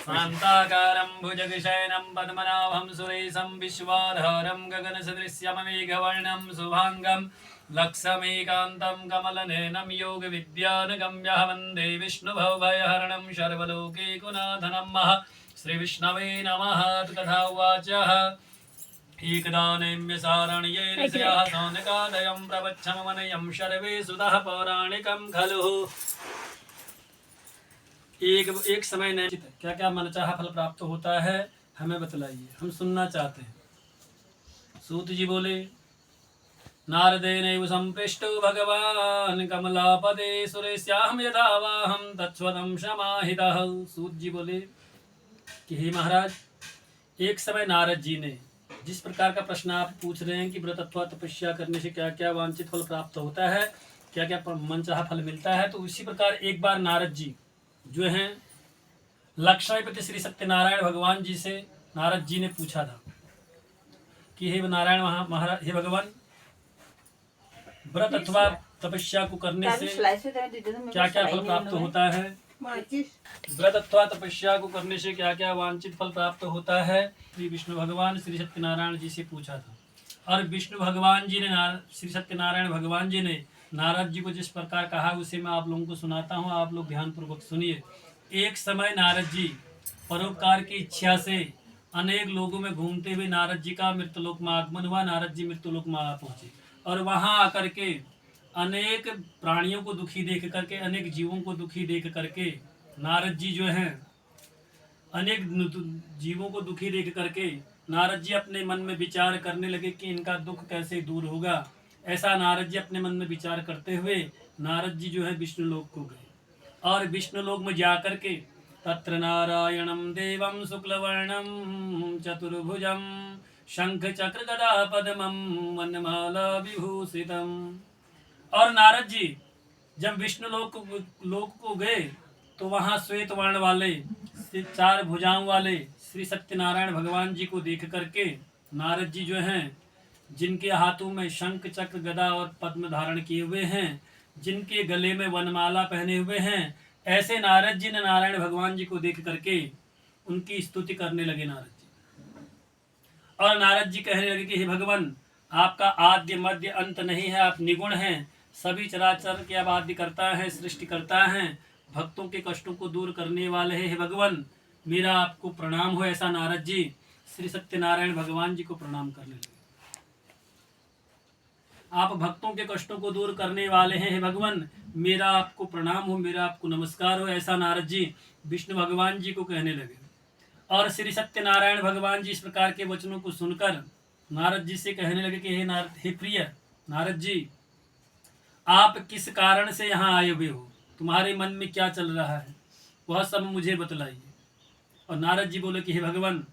शान्ताकारं भुजगशयनं पद्मनाभं सुरेशं विश्वाधारं गगनसदृश्यममेघवर्णं शुभाङ्गं लक्ष्मीकान्तं कमलनयनं योगविद्यानगम्यः वन्दे विष्णुभवभयहरणं सर्वलोकैकनाथनं श्रीविष्णवे नमः। कथा उवाच एकदा नैम्यसारण्ये ऋषयः सौनकादयं प्रवच्छमवनयं सर्वे सुतः पौराणिकं खलु। एक समय ने क्या क्या मनचाहा फल प्राप्त होता है हमें बतलाइए, हम सुनना चाहते हैं। सूत जी बोले, नारदेनैव संपृष्टो भगवान कमलापदे सुरेश्याहं यथावाहं तत्स्वतं समाहितः। सूत जी बोले कि हे महाराज, एक समय नारद जी ने जिस प्रकार का प्रश्न आप पूछ रहे हैं कि व्रत अथवा तपस्या करने से क्या क्या वांछित फल प्राप्त होता है, क्या क्या मनचाहा फल मिलता है, तो उसी प्रकार एक बार नारद जी जो हैं लक्ष्मीपति श्री सत्यनारायण भगवान जी से नारद जी ने पूछा था कि हे नारायण महाराज, हे भगवान, व्रत अथवा तपस्या को करने से क्या क्या फल प्राप्त होता है, व्रत अथवा तपस्या को करने से क्या क्या वांछित फल प्राप्त होता है। श्री विष्णु भगवान श्री सत्यनारायण जी से पूछा था। और विष्णु भगवान जी ने श्री सत्यनारायण भगवान जी ने नारद जी को जिस प्रकार कहा उसे मैं आप लोगों को सुनाता हूँ, आप लोग ध्यान पूर्वक सुनिए। एक समय नारद जी परोपकार की इच्छा से अनेक लोगों में घूमते हुए नारद जी का मृत्युलोक में आगमन हुआ। नारद जी मृत्युलोक में आ पहुंचे और वहां आकर के अनेक प्राणियों को दुखी देख करके, अनेक जीवों को दुखी देख करके नारद जी जो हैं अनेक जीवों को दुखी देख करके नारद जी अपने मन में विचार करने लगे कि इनका दुख कैसे दूर होगा। ऐसा नारद जी अपने मन में विचार करते हुए नारद जी जो है विष्णु लोक को गए और विष्णु लोक में जाकर के तत्र नारायणं देवं शुक्लवर्णं चतुर्भुजं शंख चक्र गदा पद्मं वनमाला विभूषितम्। और नारद जी जब विष्णु लोक को गए तो वहाँ श्वेत वर्ण वाले 4 भुजाओं वाले श्री सत्यनारायण भगवान जी को देख करके नारद जी जो हैं, जिनके हाथों में शंख चक्र गदा और पद्म धारण किए हुए हैं, जिनके गले में वनमाला पहने हुए हैं, ऐसे नारद जी ने नारायण भगवान जी को देख करके उनकी स्तुति करने लगे नारद जी। और नारद जी कहने लगे कि हे भगवान, आपका आद्य मध्य अंत नहीं है, आप निगुण हैं, सभी चराचर के आप आद्य करता है, सृष्टि करता है, भक्तों के कष्टों को दूर करने वाले हैं। हे भगवान, मेरा आपको प्रणाम हो। ऐसा नारद जी श्री सत्यनारायण भगवान जी को प्रणाम करने लगे। आप भक्तों के कष्टों को दूर करने वाले हैं, हे भगवान, मेरा आपको प्रणाम हो, मेरा आपको नमस्कार हो। ऐसा नारद जी विष्णु भगवान जी को कहने लगे। और श्री सत्यनारायण भगवान जी इस प्रकार के वचनों को सुनकर नारद जी से कहने लगे कि हे प्रिय नारद जी, आप किस कारण से यहाँ आए हुए हो, तुम्हारे मन में क्या चल रहा है, वह सब मुझे बतलाइए। और नारद जी बोले कि हे भगवान,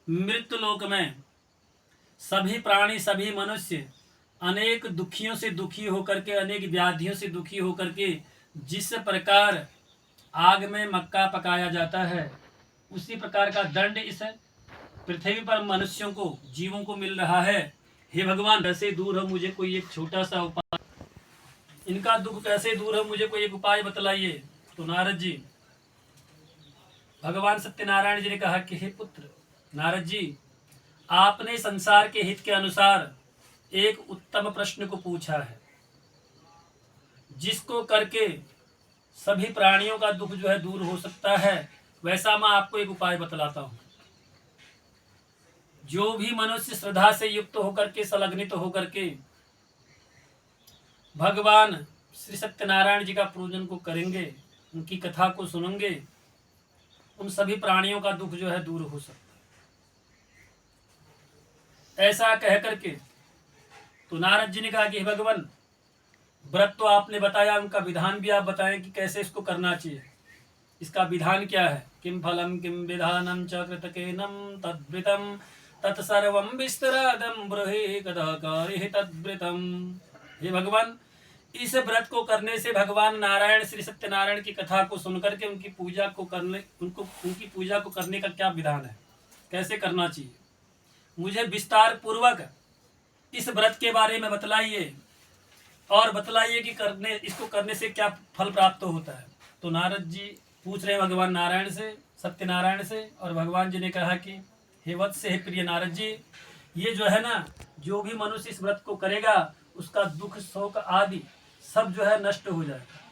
मृत्यु लोक में सभी प्राणी, सभी मनुष्य अनेक दुखियों से दुखी होकर के, अनेक व्याधियों से दुखी होकर के जिस प्रकार आग में मक्का पकाया जाता है, उसी प्रकार का दंड इस पृथ्वी पर मनुष्यों को, जीवों को मिल रहा है। हे भगवान, कैसे दूर हो, मुझे कोई एक छोटा सा उपाय, इनका दुख कैसे दूर हो, मुझे कोई एक उपाय बतलाइए। तो नारद जी, भगवान सत्यनारायण जी ने कहा कि हे पुत्र नारद जी, आपने संसार के हित के अनुसार एक उत्तम प्रश्न को पूछा है, जिसको करके सभी प्राणियों का दुख जो है दूर हो सकता है। वैसा मैं आपको एक उपाय बतलाता हूँ। जो भी मनुष्य श्रद्धा से युक्त होकर के, संलग्नित होकर के भगवान श्री सत्यनारायण जी का पूजन को करेंगे, उनकी कथा को सुनेंगे, उन सभी प्राणियों का दुख जो है दूर हो सकता है। ऐसा कह करके तो नारद जी ने कहा कि भगवान, व्रत तो आपने बताया, उनका विधान भी आप बताएं कि कैसे इसको करना चाहिए, इसका विधान क्या है। किम फलम किम विधानम च कृतकेनम तद्व्रतम तत्सर्वं विस्तरादं ब्रूहि कदा कार्यहि तद्व्रतम। हे भगवान, इस व्रत को करने से भगवान नारायण श्री सत्यनारायण की कथा को सुनकर के उनकी पूजा को करने का क्या विधान है, कैसे करना चाहिए, मुझे विस्तार पूर्वक इस व्रत के बारे में बतलाइए और बतलाइए कि इसको करने से क्या फल प्राप्त होता है। तो नारद जी पूछ रहे हैं भगवान नारायण से, सत्यनारायण से, और भगवान जी ने कहा कि हे वत्स, हे प्रिय नारद जी, ये जो है ना, जो भी मनुष्य इस व्रत को करेगा उसका दुख शोक आदि सब जो है नष्ट हो जाएगा।